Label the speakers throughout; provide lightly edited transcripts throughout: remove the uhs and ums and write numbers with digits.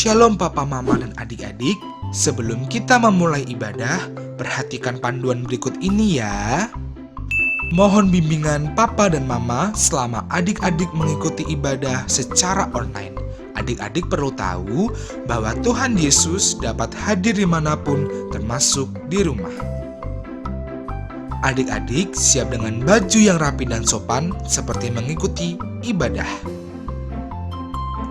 Speaker 1: Shalom Papa, Mama, dan adik-adik. Sebelum kita memulai ibadah, perhatikan panduan berikut ini ya. Mohon bimbingan Papa dan Mama selama adik-adik mengikuti ibadah secara online. Adik-adik perlu tahu bahwa Tuhan Yesus dapat hadir dimanapun, termasuk di rumah. Adik-adik siap dengan baju yang rapi dan sopan seperti mengikuti ibadah.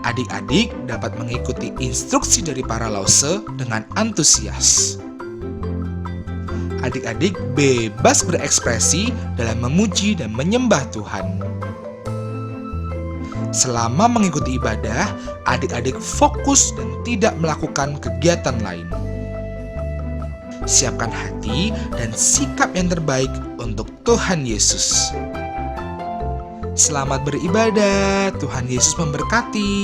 Speaker 1: Adik-adik dapat mengikuti instruksi dari para lause dengan antusias. Adik-adik bebas berekspresi dalam memuji dan menyembah Tuhan. Selama mengikuti ibadah, adik-adik fokus dan tidak melakukan kegiatan lain. Siapkan hati dan sikap yang terbaik untuk Tuhan Yesus. Selamat beribadah, Tuhan Yesus memberkati.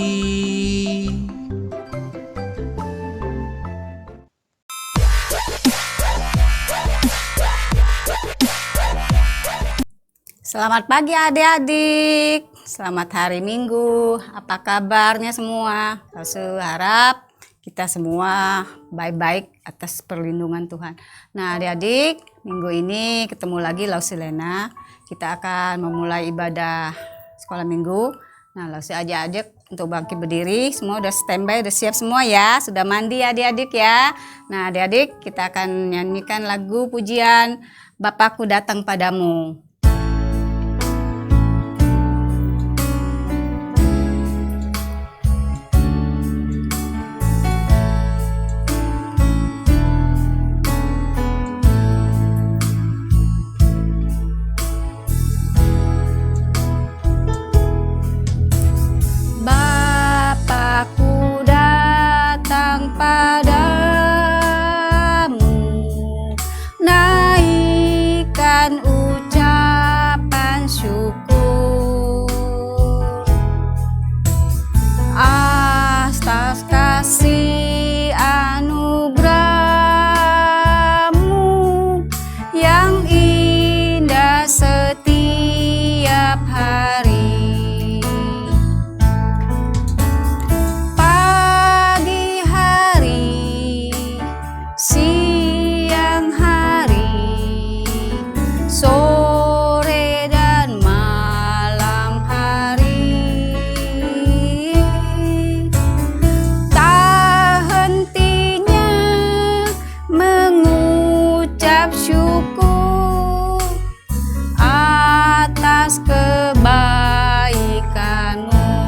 Speaker 2: Selamat pagi adik-adik, selamat hari Minggu, apa kabarnya semua? Saya harap kita semua baik-baik atas perlindungan Tuhan. Nah adik-adik, minggu ini ketemu lagi Lausilena. Kita akan memulai ibadah sekolah minggu. Nah Lausi ajak-ajak untuk bangkit berdiri, semua udah standby, udah siap semua ya, sudah mandi adik-adik ya. Nah adik-adik kita akan nyanyikan lagu pujian Bapakku Datang Padamu.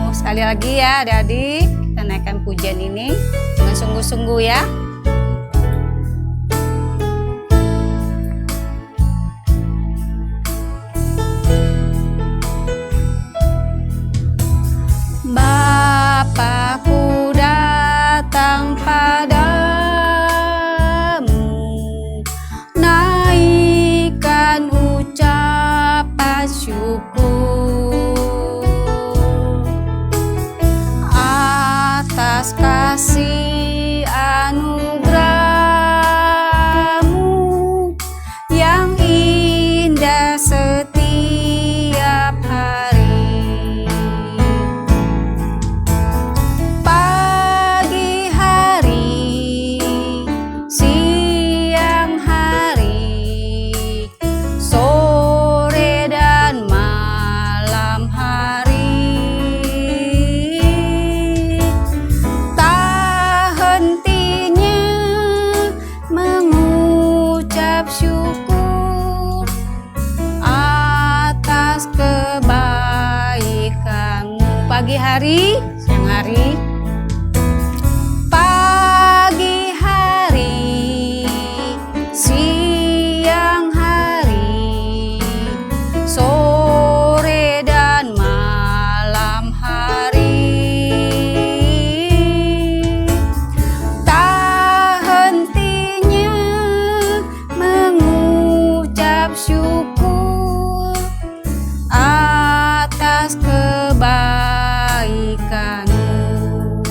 Speaker 2: Sekali lagi ya adik-adik, kita naikkan pujian ini dengan sungguh-sungguh ya. Bapakku datang padamu, naikkan ucapan syukur atas kasih anugerah-Mu yang indah setiap hari. Pagi hari, siang hari, sore dan malam hari. Tak hentinya mengucap syukur atas kebaikan-Mu. Pagi hari, siang hari, pagi hari, siang hari, sore dan malam hari. Tak hentinya mengucap syukur atas kebaikan-Mu.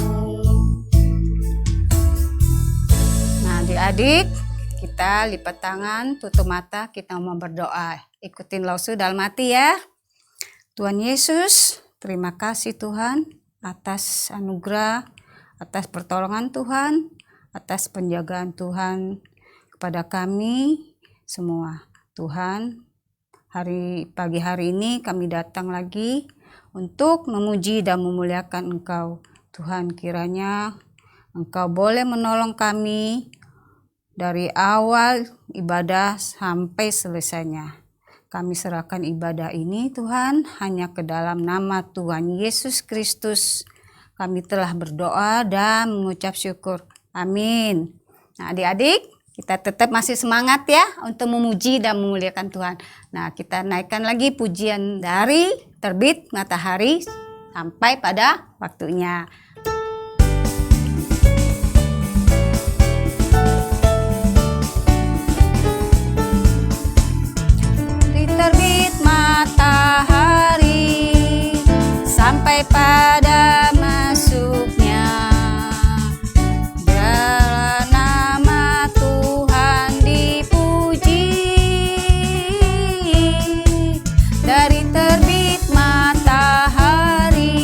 Speaker 2: Nah adik-adik, kita lipat tangan, tutup mata, kita mau berdoa. Ikutin Lausu dalam hati ya. Tuhan Yesus, terima kasih Tuhan atas anugerah, atas pertolongan Tuhan, atas penjagaan Tuhan kepada kami semua. Tuhan, pagi hari ini kami datang lagi untuk memuji dan memuliakan Engkau. Tuhan, kiranya Engkau boleh menolong kami dari awal ibadah sampai selesainya. Kami serahkan ibadah ini Tuhan hanya ke dalam nama Tuhan Yesus Kristus. Kami telah berdoa dan mengucap syukur. Amin. Nah, adik-adik, kita tetap masih semangat ya untuk memuji dan memuliakan Tuhan. Nah, kita naikkan lagi pujian dari terbit matahari sampai pada waktunya. Di terbit matahari sampai pada masuknya. Dari terbit matahari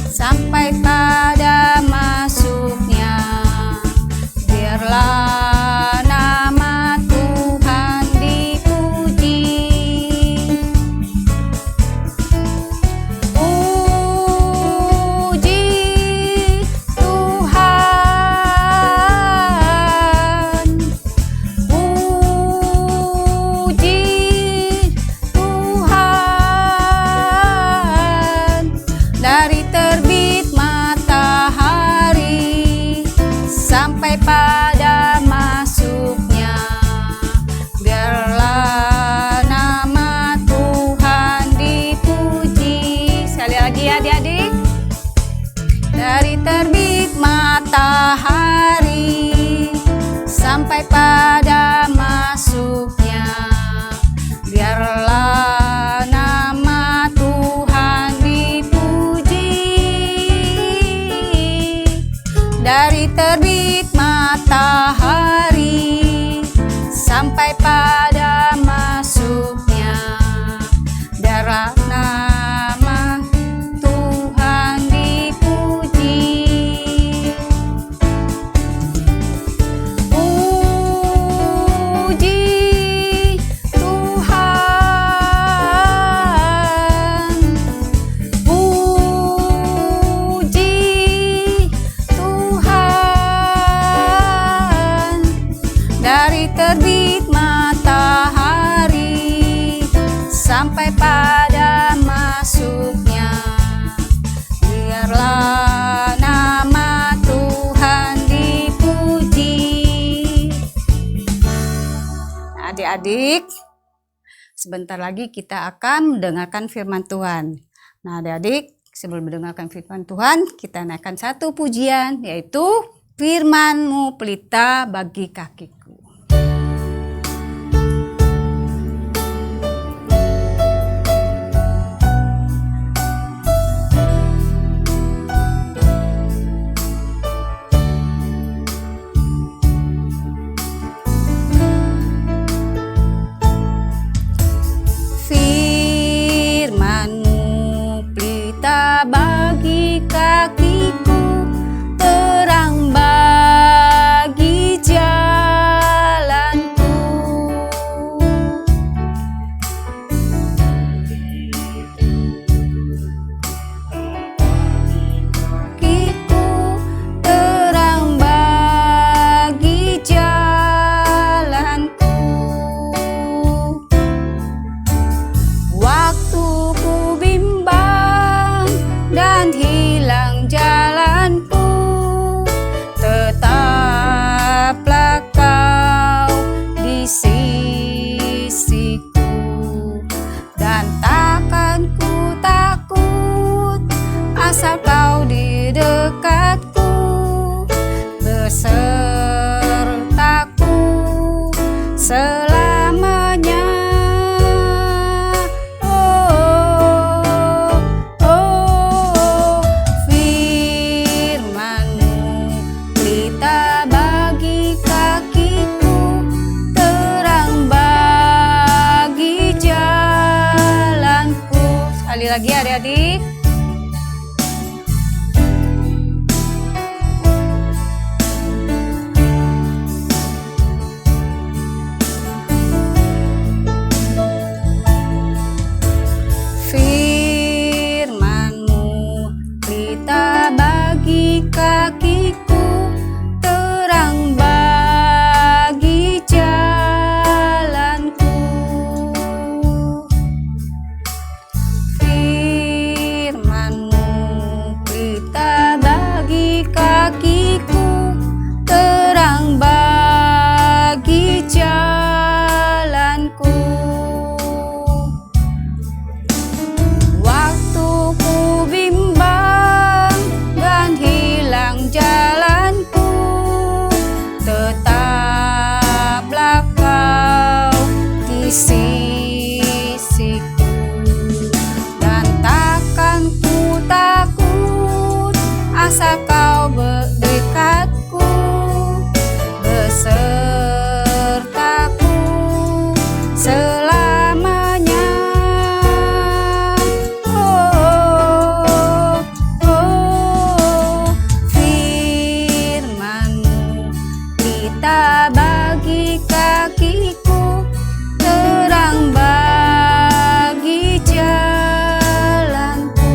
Speaker 2: sampai pada masuknya, biarlah nama Tuhan dipuji. Puji Tuhan, puji dari terbit matahari sampai pada masuknya, biarlah nama Tuhan dipuji. Sekali lagi ya adik-adik. Dari terbit matahari sampai pada masuknya, biarlah nama Tuhan dari terbit matahari sampai pada masuknya, biarlah nama Tuhan dipuji. Puji Tuhan, puji dari terbit matahari sampai pada masuknya, biarlah nama Tuhan dipuji. Nah, adik-adik, sebentar lagi kita akan mendengarkan firman Tuhan. Nah, adik-adik, sebelum mendengarkan firman Tuhan, kita naikkan satu pujian, yaitu Firman-Mu pelita bagi kakiku. Firman-Mu pelita bagi kakiku, terang bagi jalan. pelita bagi kakiku, terang bagi jalanku.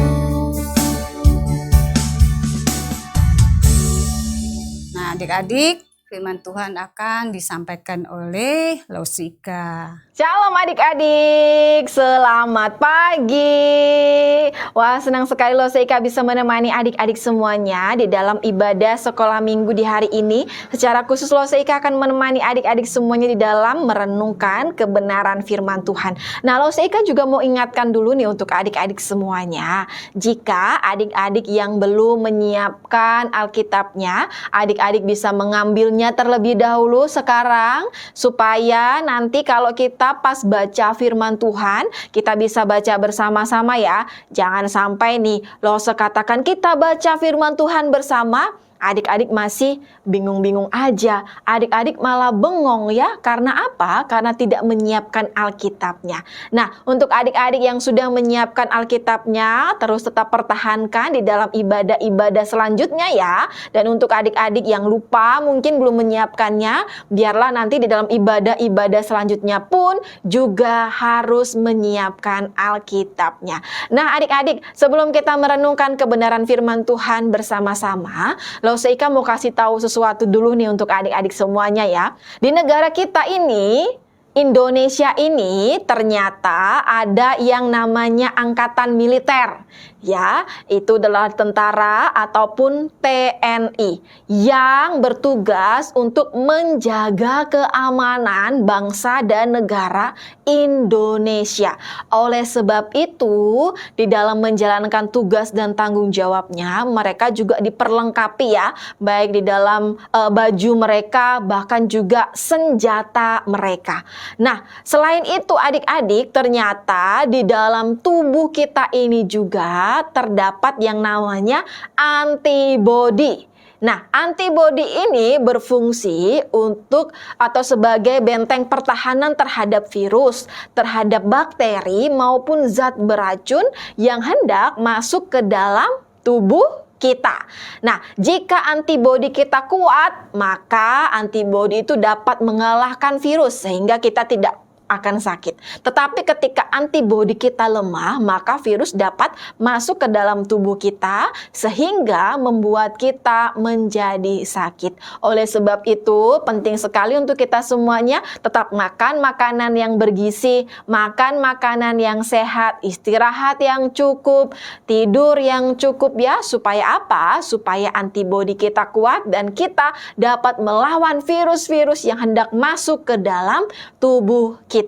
Speaker 2: Nah, adik-adik, firman Tuhan akan disampaikan oleh Lausika.
Speaker 3: Shalom adik-adik, selamat pagi. Wah, senang sekali loh Seika bisa menemani adik-adik semuanya di dalam ibadah sekolah minggu di hari ini. Secara khusus loh Seika akan menemani adik-adik semuanya di dalam merenungkan kebenaran firman Tuhan. Nah, loh Seika juga mau ingatkan dulu nih untuk adik-adik semuanya. Jika adik-adik yang belum menyiapkan Alkitabnya, adik-adik bisa mengambilnya terlebih dahulu sekarang, supaya nanti kalau kita pas baca firman Tuhan, kita bisa baca bersama-sama ya. Jangan sampai nih, loh sekatakan kita baca firman Tuhan bersama, adik-adik masih bingung-bingung aja. Adik-adik malah bengong ya. Karena apa? Karena tidak menyiapkan Alkitabnya. Nah, untuk adik-adik yang sudah menyiapkan Alkitabnya, terus tetap pertahankan di dalam ibadah-ibadah selanjutnya ya. Dan untuk adik-adik yang lupa, mungkin belum menyiapkannya, biarlah nanti di dalam ibadah-ibadah selanjutnya pun juga harus menyiapkan Alkitabnya. Nah, adik-adik, sebelum kita merenungkan kebenaran firman Tuhan bersama-sama, Loh Seika mau kasih tahu sesuatu dulu nih untuk adik-adik semuanya ya. Di negara kita ini, Indonesia ini ternyata ada yang namanya angkatan militer. Ya, itu adalah tentara ataupun TNI yang bertugas untuk menjaga keamanan bangsa dan negara Indonesia. Oleh sebab itu, di dalam menjalankan tugas dan tanggung jawabnya, mereka juga diperlengkapi ya, baik di dalam baju mereka, bahkan juga senjata mereka. Nah, selain itu adik-adik, ternyata di dalam tubuh kita ini juga terdapat yang namanya antibodi. Nah, antibodi ini berfungsi untuk atau sebagai benteng pertahanan terhadap virus, terhadap bakteri maupun zat beracun yang hendak masuk ke dalam tubuh kita. Nah, jika antibodi kita kuat, maka antibodi itu dapat mengalahkan virus sehingga kita tidak akan sakit. Tetapi ketika antibodi kita lemah, maka virus dapat masuk ke dalam tubuh kita sehingga membuat kita menjadi sakit. Oleh sebab itu, penting sekali untuk kita semuanya tetap makan makanan yang bergizi, makan makanan yang sehat, istirahat yang cukup, tidur yang cukup ya. Supaya apa? Supaya antibodi kita kuat dan kita dapat melawan virus-virus yang hendak masuk ke dalam tubuh kita.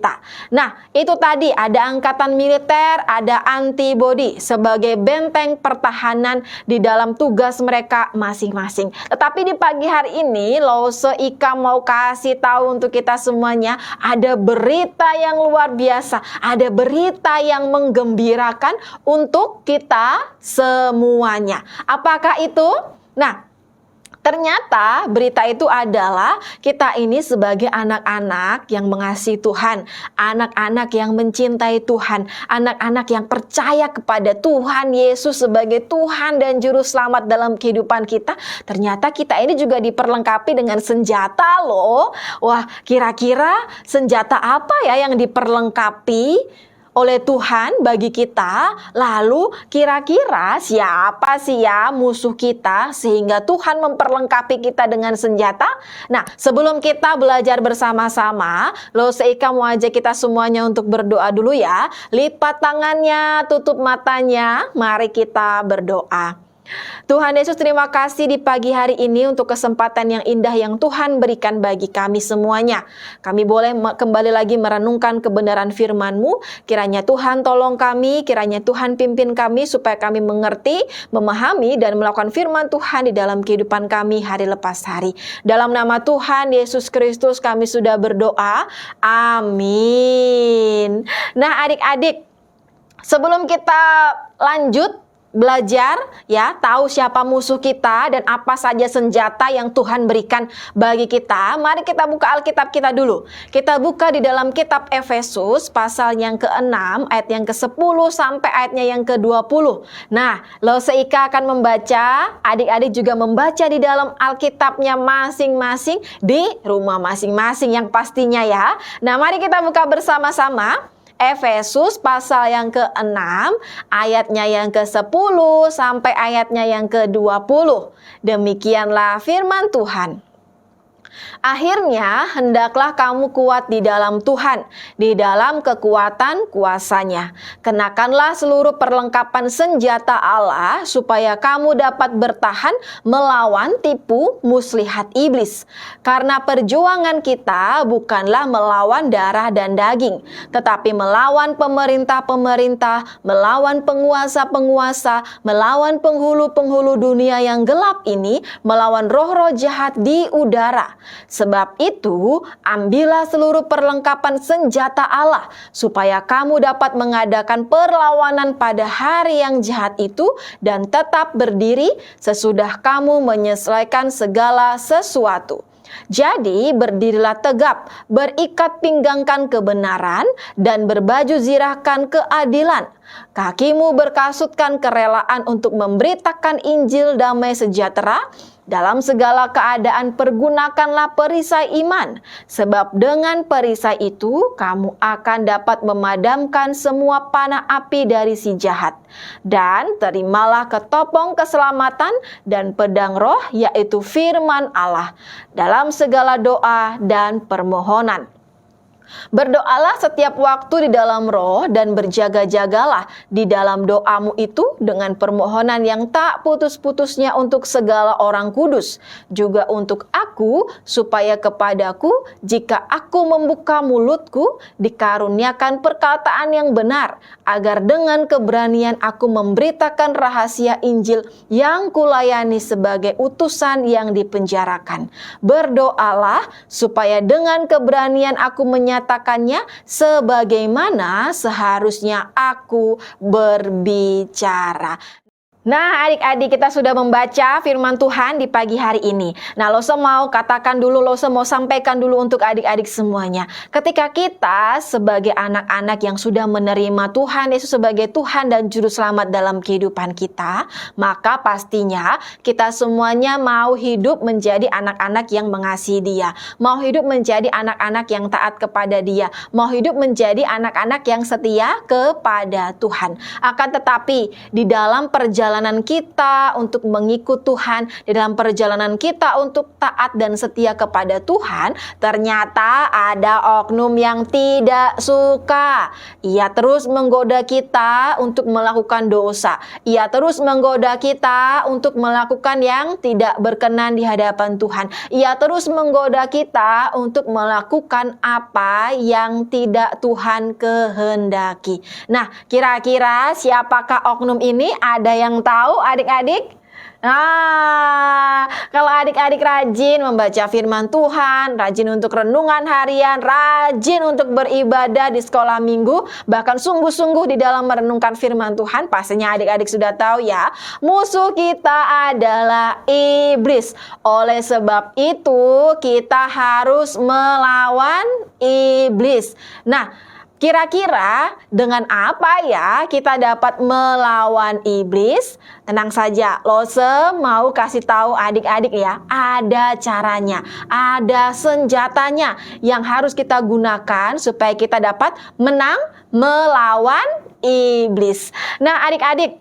Speaker 3: Nah, itu tadi ada angkatan militer, ada antibodi sebagai benteng pertahanan di dalam tugas mereka masing-masing. Tetapi di pagi hari ini, Loh Seika mau kasih tahu untuk kita semuanya, ada berita yang luar biasa, ada berita yang menggembirakan untuk kita semuanya. Apakah itu? Nah, ternyata berita itu adalah kita ini sebagai anak-anak yang mengasihi Tuhan, anak-anak yang mencintai Tuhan, anak-anak yang percaya kepada Tuhan Yesus sebagai Tuhan dan Juru Selamat dalam kehidupan kita. Ternyata kita ini juga diperlengkapi dengan senjata loh. Wah, kira-kira senjata apa ya yang diperlengkapi oleh Tuhan bagi kita? Lalu kira-kira siapa sih ya musuh kita sehingga Tuhan memperlengkapi kita dengan senjata? Nah, sebelum kita belajar bersama-sama, Loh Seika mau ajak kita semuanya untuk berdoa dulu ya. Lipat tangannya, tutup matanya, mari kita berdoa. Tuhan Yesus, terima kasih di pagi hari ini untuk kesempatan yang indah yang Tuhan berikan bagi kami semuanya. Kami boleh kembali lagi merenungkan kebenaran firman-Mu. Kiranya Tuhan tolong kami, kiranya Tuhan pimpin kami supaya kami mengerti, memahami dan melakukan firman Tuhan di dalam kehidupan kami hari lepas hari. Dalam nama Tuhan Yesus Kristus kami sudah berdoa. Amin. Nah, adik-adik, sebelum kita lanjut belajar ya, tahu siapa musuh kita dan apa saja senjata yang Tuhan berikan bagi kita. Mari kita buka Alkitab kita dulu. Kita buka di dalam kitab Efesus pasal yang ke-6 ayat yang ke-10 sampai ayatnya yang ke-20. Nah, Lause Ika akan membaca, adik-adik juga membaca di dalam Alkitabnya masing-masing di rumah masing-masing yang pastinya ya. Nah, mari kita buka bersama-sama. Efesus pasal yang ke-6 ayatnya yang ke-10 sampai ayatnya yang ke-20. Demikianlah firman Tuhan. Akhirnya, hendaklah kamu kuat di dalam Tuhan, di dalam kekuatan kuasa-Nya. Kenakanlah seluruh perlengkapan senjata Allah, supaya kamu dapat bertahan melawan tipu muslihat iblis. Karena perjuangan kita bukanlah melawan darah dan daging, tetapi melawan pemerintah-pemerintah, melawan penguasa-penguasa, melawan penghulu-penghulu dunia yang gelap ini, melawan roh-roh jahat di udara. Sebab itu, ambillah seluruh perlengkapan senjata Allah, supaya kamu dapat mengadakan perlawanan pada hari yang jahat itu dan tetap berdiri sesudah kamu menyelesaikan segala sesuatu. Jadi berdirilah tegap, berikat pinggangkan kebenaran, dan berbaju zirahkan keadilan. Kakimu berkasutkan kerelaan untuk memberitakan Injil damai sejahtera. Dalam segala keadaan pergunakanlah perisai iman, sebab dengan perisai itu kamu akan dapat memadamkan semua panah api dari si jahat. Dan terimalah ketopong keselamatan dan pedang roh, yaitu firman Allah, dalam segala doa dan permohonan. Berdoalah setiap waktu di dalam roh dan berjaga-jagalah di dalam doamu itu dengan permohonan yang tak putus-putusnya untuk segala orang kudus, juga untuk aku, supaya kepadaku, jika aku membuka mulutku, dikaruniakan perkataan yang benar, agar dengan keberanian aku memberitakan rahasia Injil yang kulayani sebagai utusan yang dipenjarakan. Berdoalah supaya dengan keberanian aku menyatakannya sebagaimana seharusnya aku berbicara. Nah, adik-adik, kita sudah membaca firman Tuhan di pagi hari ini. Nah, Lose mau katakan dulu, Lose mau sampaikan dulu untuk adik-adik semuanya. Ketika kita sebagai anak-anak yang sudah menerima Tuhan Yesus sebagai Tuhan dan Juru Selamat dalam kehidupan kita, maka pastinya kita semuanya mau hidup menjadi anak-anak yang mengasihi Dia, mau hidup menjadi anak-anak yang taat kepada Dia, mau hidup menjadi anak-anak yang setia kepada Tuhan. Akan tetapi di dalam perjalanan kita untuk mengikut Tuhan, di dalam perjalanan kita untuk taat dan setia kepada Tuhan, ternyata ada oknum yang tidak suka. Ia terus menggoda kita untuk melakukan dosa. Ia terus menggoda kita untuk melakukan yang tidak berkenan di hadapan Tuhan. Ia terus menggoda kita untuk melakukan apa yang tidak Tuhan kehendaki. Nah, kira-kira siapakah oknum ini? Ada yang tahu, adik-adik? Nah, kalau adik-adik rajin membaca firman Tuhan, rajin untuk renungan harian, rajin untuk beribadah di sekolah minggu, bahkan sungguh-sungguh di dalam merenungkan firman Tuhan, pastinya adik-adik sudah tahu ya, musuh kita adalah iblis. Oleh sebab itu, kita harus melawan iblis. Nah, kira-kira dengan apa ya kita dapat melawan iblis? Tenang saja, Lose mau kasih tahu adik-adik ya, ada caranya, ada senjatanya yang harus kita gunakan supaya kita dapat menang melawan iblis. Nah, adik-adik,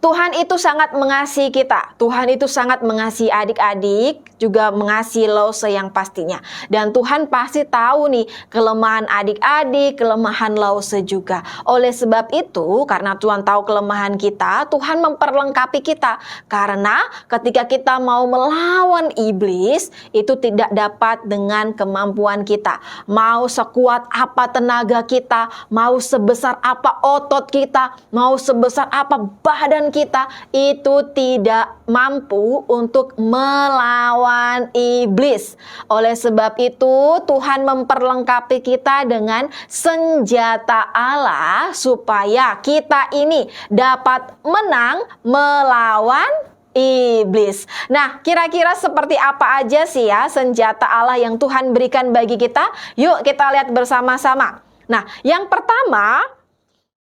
Speaker 3: Tuhan itu sangat mengasihi kita. Tuhan itu sangat mengasihi adik-adik, juga mengasihi Lose yang pastinya. Dan Tuhan pasti tahu nih kelemahan adik-adik, kelemahan Lose juga. Oleh sebab itu, karena Tuhan tahu kelemahan kita, Tuhan memperlengkapi kita. Karena ketika kita mau melawan iblis, itu tidak dapat dengan kemampuan kita. Mau sekuat apa tenaga kita, mau sebesar apa otot kita, mau sebesar apa badan kita, itu tidak mampu untuk melawan melawan iblis. Oleh sebab itu, Tuhan memperlengkapi kita dengan senjata Allah supaya kita ini dapat menang melawan iblis. Nah, kira-kira seperti apa aja sih ya senjata Allah yang Tuhan berikan bagi kita? Yuk kita lihat bersama-sama. Nah, yang pertama,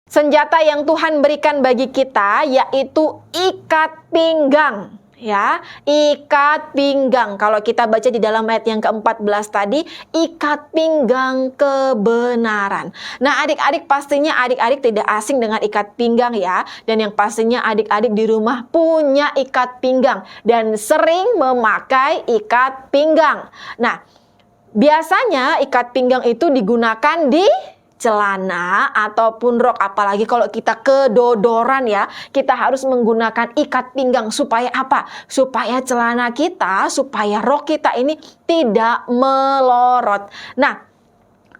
Speaker 3: senjata yang Tuhan berikan bagi kita yaitu ikat pinggang. Ya, ikat pinggang. Kalau kita baca di dalam ayat yang ke-14 tadi, ikat pinggang kebenaran. Nah, adik-adik pastinya adik-adik tidak asing dengan ikat pinggang ya. Dan yang pastinya adik-adik di rumah punya ikat pinggang dan sering memakai ikat pinggang. Nah, biasanya ikat pinggang itu digunakan di celana ataupun rok, apalagi kalau kita kedodoran ya, kita harus menggunakan ikat pinggang supaya apa? Supaya celana kita, supaya rok kita ini tidak melorot. Nah,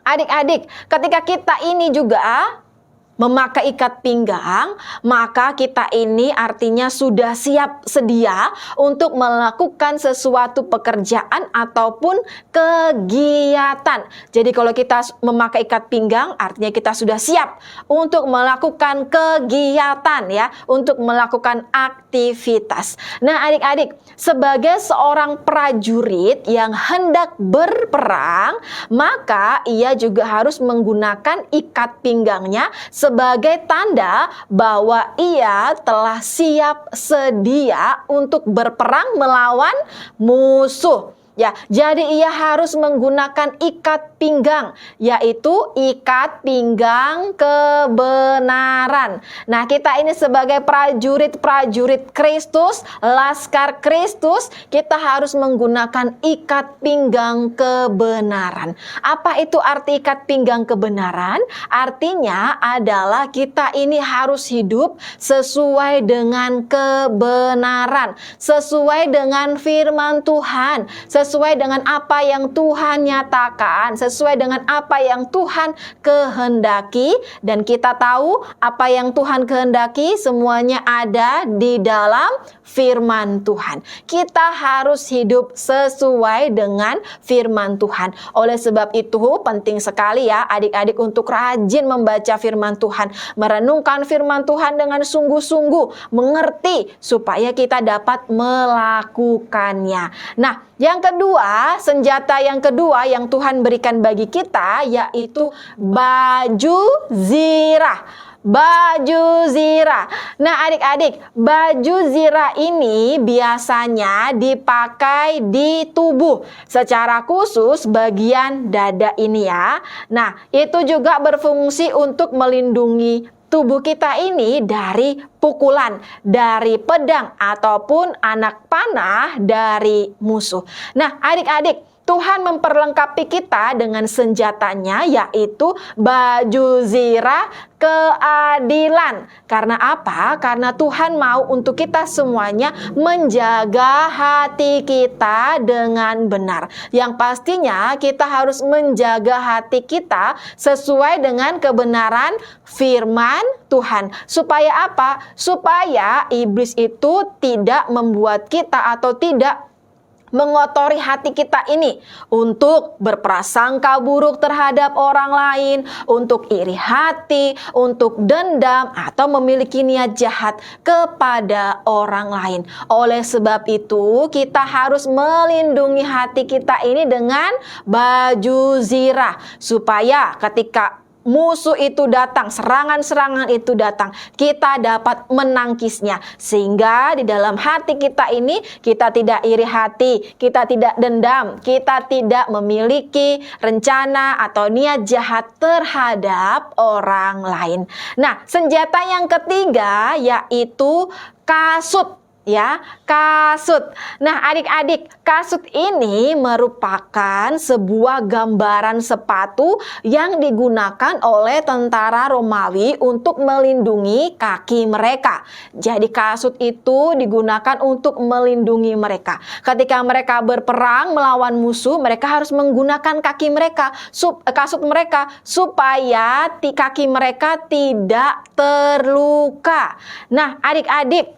Speaker 3: adik-adik, ketika kita ini juga memakai ikat pinggang, maka kita ini artinya sudah siap sedia untuk melakukan sesuatu pekerjaan ataupun kegiatan. Jadi kalau kita memakai ikat pinggang, artinya kita sudah siap untuk melakukan kegiatan ya, untuk melakukan aktivitas. Nah, adik-adik, sebagai seorang prajurit yang hendak berperang, maka ia juga harus menggunakan ikat pinggangnya sebagai tanda bahwa ia telah siap sedia untuk berperang melawan musuh. Ya, jadi ia harus menggunakan ikat pinggang, yaitu ikat pinggang kebenaran. Nah, kita ini sebagai prajurit-prajurit Kristus, laskar Kristus, kita harus menggunakan ikat pinggang kebenaran. Apa itu arti ikat pinggang kebenaran? Artinya adalah kita ini harus hidup sesuai dengan kebenaran, sesuai dengan firman Tuhan, sesuai dengan apa yang Tuhan nyatakan, sesuai dengan apa yang Tuhan kehendaki. Dan kita tahu apa yang Tuhan kehendaki semuanya ada di dalam firman Tuhan. Kita harus hidup sesuai dengan firman Tuhan. Oleh sebab itu penting sekali ya adik-adik untuk rajin membaca firman Tuhan, merenungkan firman Tuhan dengan sungguh-sungguh, mengerti supaya kita dapat melakukannya. Nah, yang kedua, senjata yang kedua yang Tuhan berikan bagi kita yaitu baju zirah. Baju zirah. Nah, adik-adik, baju zirah ini biasanya dipakai di tubuh, secara khusus bagian dada ini ya. Nah, itu juga berfungsi untuk melindungi tubuh kita ini dari pukulan, dari pedang ataupun anak panah dari musuh. Nah, adik-adik, Tuhan memperlengkapi kita dengan senjatanya yaitu baju zirah keadilan. Karena apa? Karena Tuhan mau untuk kita semuanya menjaga hati kita dengan benar. Yang pastinya kita harus menjaga hati kita sesuai dengan kebenaran firman Tuhan. Supaya apa? Supaya iblis itu tidak membuat kita atau tidak mengotori hati kita ini untuk berprasangka buruk terhadap orang lain, untuk iri hati, untuk dendam, atau memiliki niat jahat kepada orang lain. Oleh sebab itu, kita harus melindungi hati kita ini dengan baju zirah, supaya ketika musuh itu datang, serangan-serangan itu datang, kita dapat menangkisnya. Sehingga di dalam hati kita ini, kita tidak iri hati, kita tidak dendam, kita tidak memiliki rencana atau niat jahat terhadap orang lain. Nah, senjata yang ketiga yaitu kasut. Ya, kasut. Nah, adik-adik, kasut ini merupakan sebuah gambaran sepatu yang digunakan oleh tentara Romawi untuk melindungi kaki mereka. Jadi kasut itu digunakan untuk melindungi mereka. Ketika mereka berperang melawan musuh, mereka harus menggunakan kaki mereka, kasut mereka, supaya kaki mereka tidak terluka. Nah, adik-adik,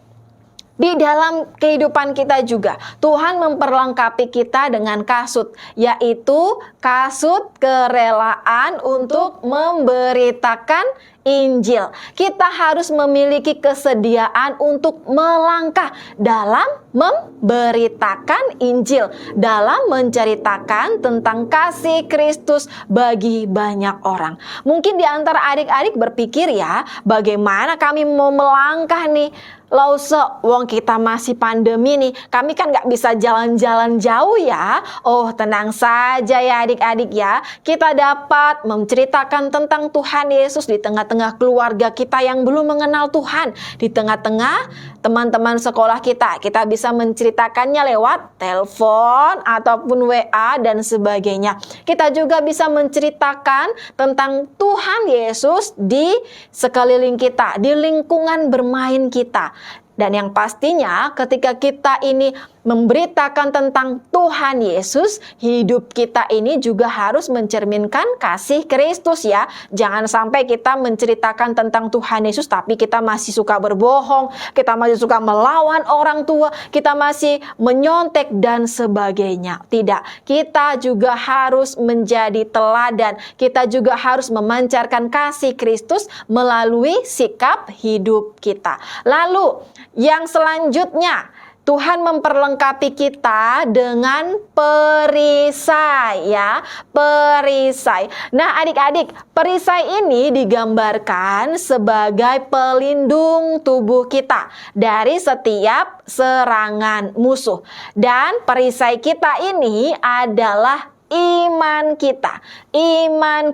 Speaker 3: Di dalam kehidupan kita juga, Tuhan memperlengkapi kita dengan kasut, yaitu kasut kerelaan untuk memberitakan Injil. Kita harus memiliki kesediaan untuk melangkah dalam memberitakan Injil, dalam menceritakan tentang kasih Kristus bagi banyak orang. Mungkin di antara adik-adik berpikir ya, bagaimana kami mau melangkah nih? Lause, wong kita masih pandemi nih, kami kan nggak bisa jalan-jalan jauh ya. Oh, tenang saja ya adik-adik ya. Kita dapat menceritakan tentang Tuhan Yesus di tengah-tengah keluarga kita yang belum mengenal Tuhan. Di tengah-tengah teman-teman sekolah kita. Kita bisa menceritakannya lewat telepon ataupun WA dan sebagainya. Kita juga bisa menceritakan tentang Tuhan Yesus di sekeliling kita, di lingkungan bermain kita. Dan yang pastinya ketika kita ini memberitakan tentang Tuhan Yesus, hidup kita ini juga harus mencerminkan kasih Kristus ya. Jangan sampai kita menceritakan tentang Tuhan Yesus tapi kita masih suka berbohong, kita masih suka melawan orang tua, kita masih menyontek dan sebagainya. Tidak, kita juga harus menjadi teladan. Kita juga harus memancarkan kasih Kristus melalui sikap hidup kita. Lalu yang selanjutnya, Tuhan memperlengkapi kita dengan perisai ya, perisai. Nah adik-adik, perisai ini digambarkan sebagai pelindung tubuh kita dari setiap serangan musuh. Dan perisai kita ini adalah iman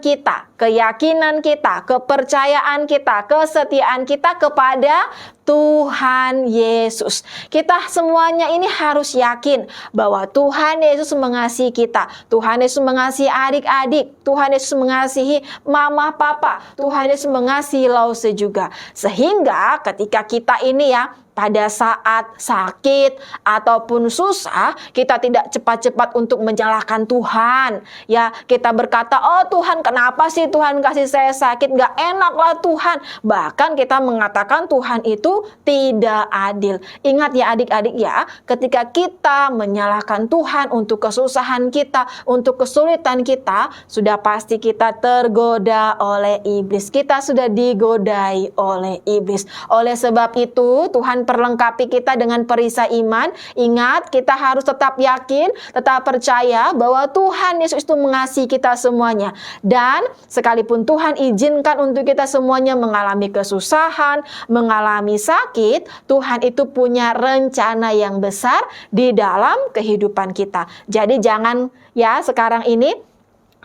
Speaker 3: kita, keyakinan kita, kepercayaan kita, kesetiaan kita kepada Tuhan Yesus. Kita semuanya ini harus yakin bahwa Tuhan Yesus mengasihi kita. Tuhan Yesus mengasihi adik-adik. Tuhan Yesus mengasihi mama papa. Tuhan Yesus mengasihi Lause juga. Sehingga ketika kita ini ya, pada saat sakit ataupun susah, kita tidak cepat-cepat untuk menyalahkan Tuhan. Ya, kita berkata, oh Tuhan kenapa sih Tuhan kasih saya sakit? Gak enak lah Tuhan. Bahkan kita mengatakan Tuhan itu tidak adil. Ingat ya adik-adik ya, ketika kita menyalahkan Tuhan untuk kesusahan kita, untuk kesulitan kita, sudah pasti kita tergoda oleh iblis. Kita sudah digodai oleh iblis. Oleh sebab itu, Tuhan perlengkapi kita dengan perisai iman. Ingat, kita harus tetap yakin, tetap percaya bahwa Tuhan Yesus itu mengasihi kita semuanya. Dan sekalipun Tuhan izinkan untuk kita semuanya mengalami kesusahan, mengalami sakit, Tuhan itu punya rencana yang besar di dalam kehidupan kita. Jadi jangan ya sekarang ini,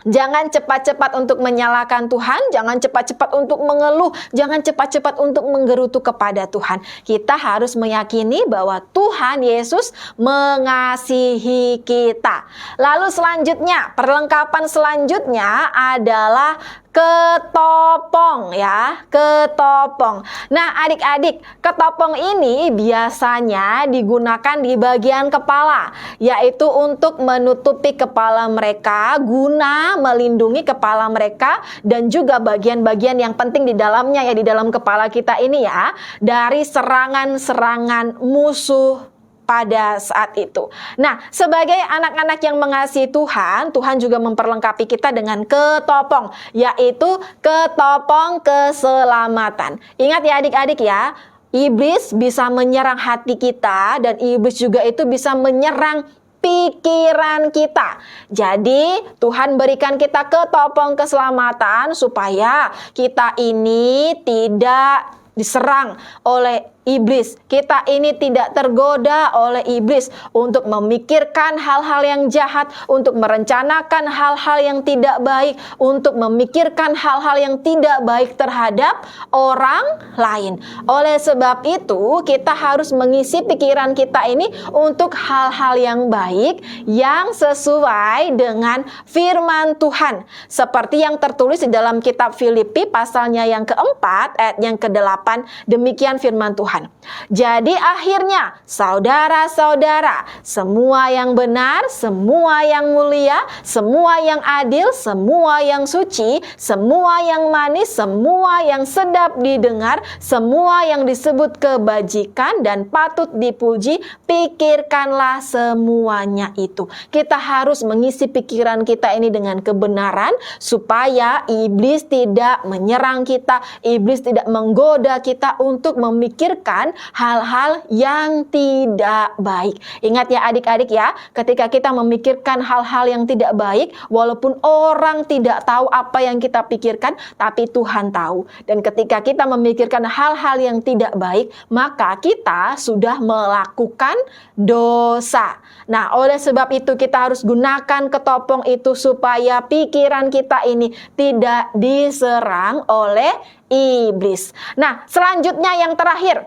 Speaker 3: jangan cepat-cepat untuk menyalahkan Tuhan, jangan cepat-cepat untuk mengeluh, jangan cepat-cepat untuk menggerutu kepada Tuhan. Kita harus meyakini bahwa Tuhan Yesus mengasihi kita. Lalu selanjutnya, perlengkapan selanjutnya adalah ketopong ya, ketopong. Nah adik-adik, ketopong ini biasanya digunakan di bagian kepala, yaitu untuk menutupi kepala mereka guna melindungi kepala mereka dan juga bagian-bagian yang penting di dalamnya ya, di dalam kepala kita ini ya, dari serangan-serangan musuh pada saat itu. Nah, sebagai anak-anak yang mengasihi Tuhan, Tuhan juga memperlengkapi kita dengan ketopong, yaitu ketopong keselamatan. Ingat ya adik-adik ya, iblis bisa menyerang hati kita dan iblis juga itu bisa menyerang pikiran kita. Jadi Tuhan berikan kita ketopong keselamatan supaya kita ini tidak diserang oleh iblis. Kita ini tidak tergoda oleh iblis untuk memikirkan hal-hal yang jahat, untuk merencanakan hal-hal yang tidak baik, untuk memikirkan hal-hal yang tidak baik terhadap orang lain. Oleh sebab itu, kita harus mengisi pikiran kita ini untuk hal-hal yang baik, yang sesuai dengan firman Tuhan. Seperti yang tertulis di dalam kitab Filipi pasalnya yang keempat, ayat yang ke-8, demikian firman Tuhan. Tuhan. Jadi akhirnya saudara-saudara, semua yang benar, semua yang mulia, semua yang adil, semua yang suci, semua yang manis, semua yang sedap didengar, semua yang disebut kebajikan dan patut dipuji, pikirkanlah semuanya itu. Kita harus mengisi pikiran kita ini dengan kebenaran supaya iblis tidak menyerang kita, iblis tidak menggoda kita untuk memikirkan hal-hal yang tidak baik. Ingat ya adik-adik ya, ketika kita memikirkan hal-hal yang tidak baik, walaupun orang tidak tahu apa yang kita pikirkan, tapi Tuhan tahu. Dan ketika kita memikirkan hal-hal yang tidak baik, maka kita sudah melakukan dosa. Nah, oleh sebab itu kita harus gunakan ketopong itu supaya pikiran kita ini tidak diserang oleh iblis. Nah, selanjutnya yang terakhir,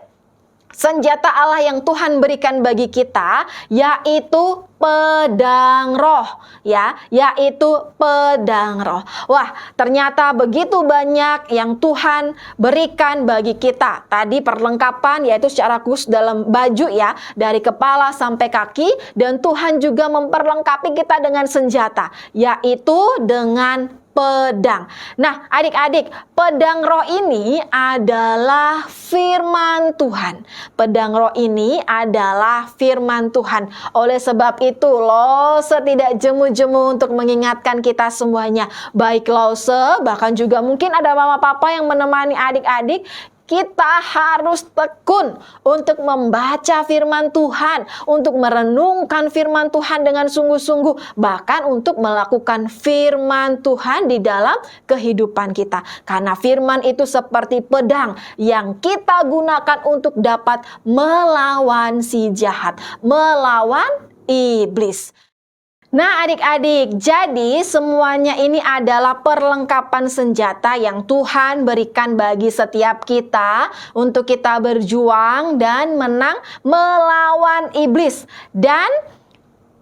Speaker 3: senjata Allah yang Tuhan berikan bagi kita yaitu pedang roh, ya, yaitu pedang roh. Wah, ternyata begitu banyak yang Tuhan berikan bagi kita. Tadi perlengkapan yaitu secara khusus dalam baju ya, dari kepala sampai kaki, dan Tuhan juga memperlengkapi kita dengan senjata, yaitu dengan pedang. Nah, adik-adik, pedang roh ini adalah firman Tuhan. Pedang roh ini adalah firman Tuhan. Oleh sebab itu, Lause tidak jemu-jemu untuk mengingatkan kita semuanya. Baik Lause, bahkan juga mungkin ada mama papa yang menemani adik-adik, kita harus tekun untuk membaca firman Tuhan, untuk merenungkan firman Tuhan dengan sungguh-sungguh, bahkan untuk melakukan firman Tuhan di dalam kehidupan kita. Karena firman itu seperti pedang yang kita gunakan untuk dapat melawan si jahat, melawan iblis. Nah adik-adik, jadi semuanya ini adalah perlengkapan senjata yang Tuhan berikan bagi setiap kita untuk kita berjuang dan menang melawan iblis. Dan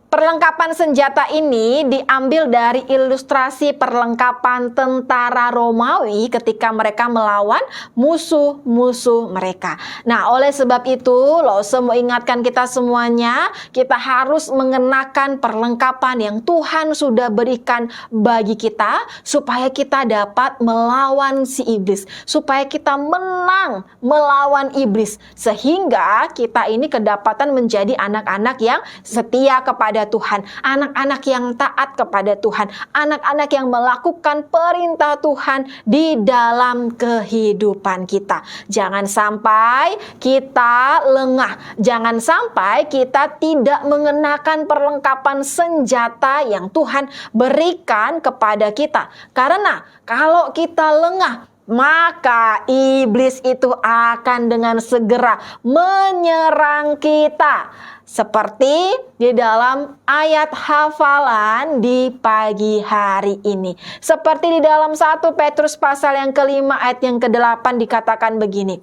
Speaker 3: perlengkapan senjata ini diambil dari ilustrasi perlengkapan tentara Romawi ketika mereka melawan musuh-musuh mereka. Nah, oleh sebab itu, Lause mau ingatkan kita semuanya, kita harus mengenakan perlengkapan yang Tuhan sudah berikan bagi kita supaya kita dapat melawan si iblis, supaya kita menang melawan iblis, sehingga kita ini kedapatan menjadi anak-anak yang setia kepada Tuhan, anak-anak yang taat kepada Tuhan, anak-anak yang melakukan perintah Tuhan di dalam kehidupan kita. Jangan sampai kita lengah, jangan sampai kita tidak mengenakan perlengkapan senjata yang Tuhan berikan kepada kita. Karena kalau kita lengah, maka iblis itu akan dengan segera menyerang kita. Seperti di dalam ayat hafalan di pagi hari ini. Seperti di dalam 1 Petrus pasal yang kelima ayat yang ke-8 dikatakan begini.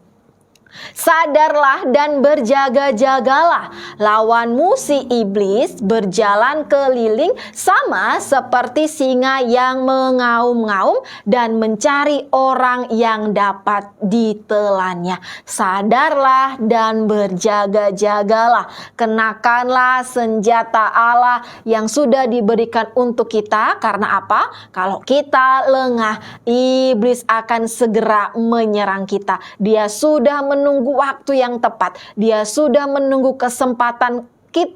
Speaker 3: Sadarlah dan berjaga-jagalah, lawanmu si iblis berjalan keliling sama seperti singa yang mengaum-ngaum dan mencari orang yang dapat ditelannya. Sadarlah dan berjaga-jagalah, kenakanlah senjata Allah yang sudah diberikan untuk kita. Karena apa? Kalau kita lengah, iblis akan segera menyerang kita. Dia sudah menunggu waktu yang tepat. Dia sudah menunggu kesempatan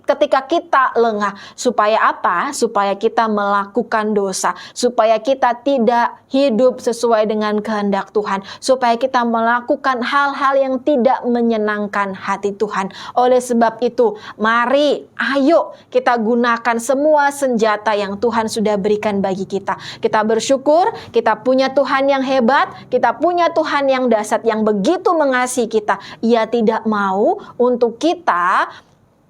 Speaker 3: ketika kita lengah. Supaya apa? Supaya kita melakukan dosa. Supaya kita tidak hidup sesuai dengan kehendak Tuhan. Supaya kita melakukan hal-hal yang tidak menyenangkan hati Tuhan. Oleh sebab itu, mari, ayo kita gunakan semua senjata yang Tuhan sudah berikan bagi kita. Kita bersyukur, kita punya Tuhan yang hebat, kita punya Tuhan yang dahsyat, yang begitu mengasihi kita. Ia tidak mau untuk kita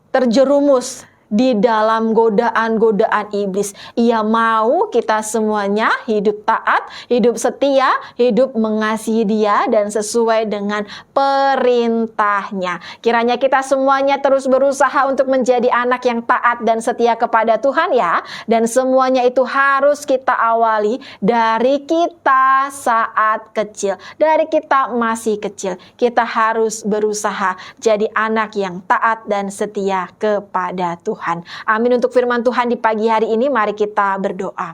Speaker 3: terjerumus di dalam godaan-godaan iblis. Ia mau kita semuanya hidup taat, hidup setia, hidup mengasihi Dia dan sesuai dengan perintahnya. Kiranya kita semuanya terus berusaha untuk menjadi anak yang taat dan setia kepada Tuhan ya. Dan semuanya itu harus kita awali dari kita saat kecil. Dari kita masih kecil. Kita harus berusaha jadi anak yang taat dan setia kepada Tuhan. Amin. Untuk firman Tuhan di pagi hari ini, mari kita berdoa.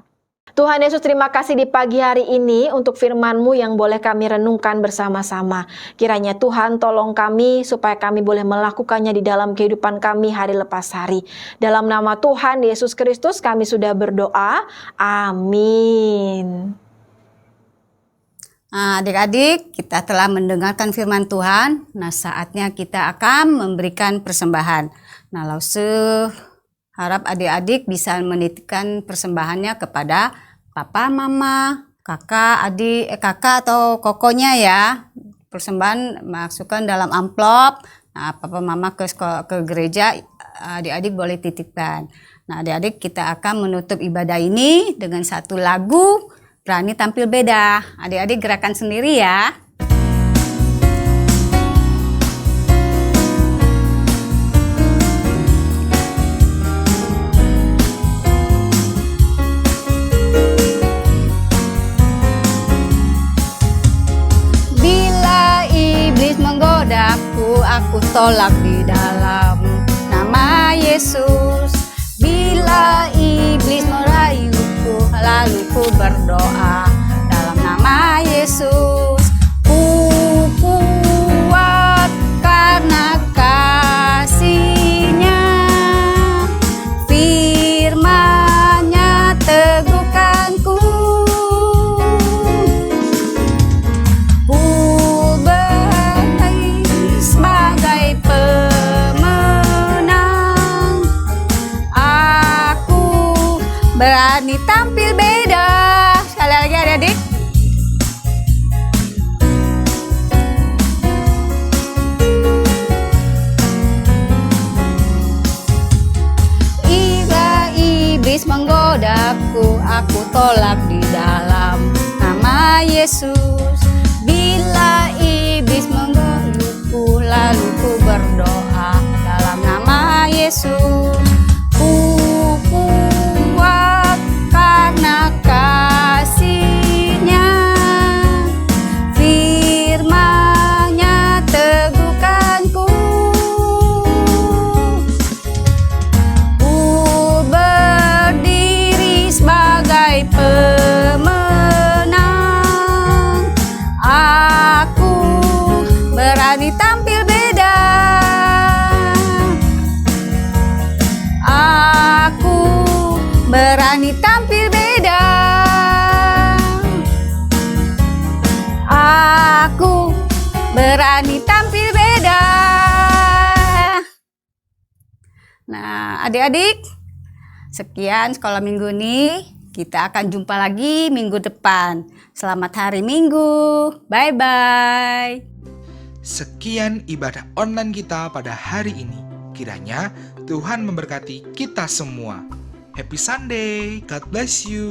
Speaker 3: Tuhan Yesus, terima kasih di pagi hari ini untuk firman-Mu yang boleh kami renungkan bersama-sama. Kiranya Tuhan tolong kami supaya kami boleh melakukannya di dalam kehidupan kami hari lepas hari. Dalam nama Tuhan Yesus Kristus kami sudah berdoa. Amin.
Speaker 2: Nah, adik-adik, kita telah mendengarkan firman Tuhan. Nah, saatnya kita akan memberikan persembahan. Nah, Lause harap adik-adik bisa menitipkan persembahannya kepada papa, mama, kakak, kakak atau kokonya ya. Persembahan masukkan dalam amplop. Nah, papa, mama ke gereja, adik-adik boleh titipkan. Nah, adik-adik, kita akan menutup ibadah ini dengan satu lagu Berani Tampil Beda. Adik-adik gerakan sendiri ya. Aku tolak di dalam nama Yesus. Bila iblis merayuku, lalu ku berdoa dalam nama Yesus. Ku kuat karena kasih-Nya, firman-Nya teguhkanku. Berani tampil beda. Sekali lagi adik-adik. Iblis menggodaku, aku tolak di dalam nama Yesus. Bila iblis menggodaku, lalu ku berdoa dalam nama Yesus. Karena kasih-Nya, firman-Nya teguhkanku. Ku berdiri sebagai pemenang. Aku berani tampil beda. Aku berani tampil beda. Aku berani tampil beda. Nah, adik-adik, sekian sekolah minggu ini. Kita akan jumpa lagi minggu depan. Selamat hari Minggu. Bye-bye.
Speaker 1: Sekian ibadah online kita pada hari ini. Kiranya Tuhan memberkati kita semua. Happy Sunday. God bless you.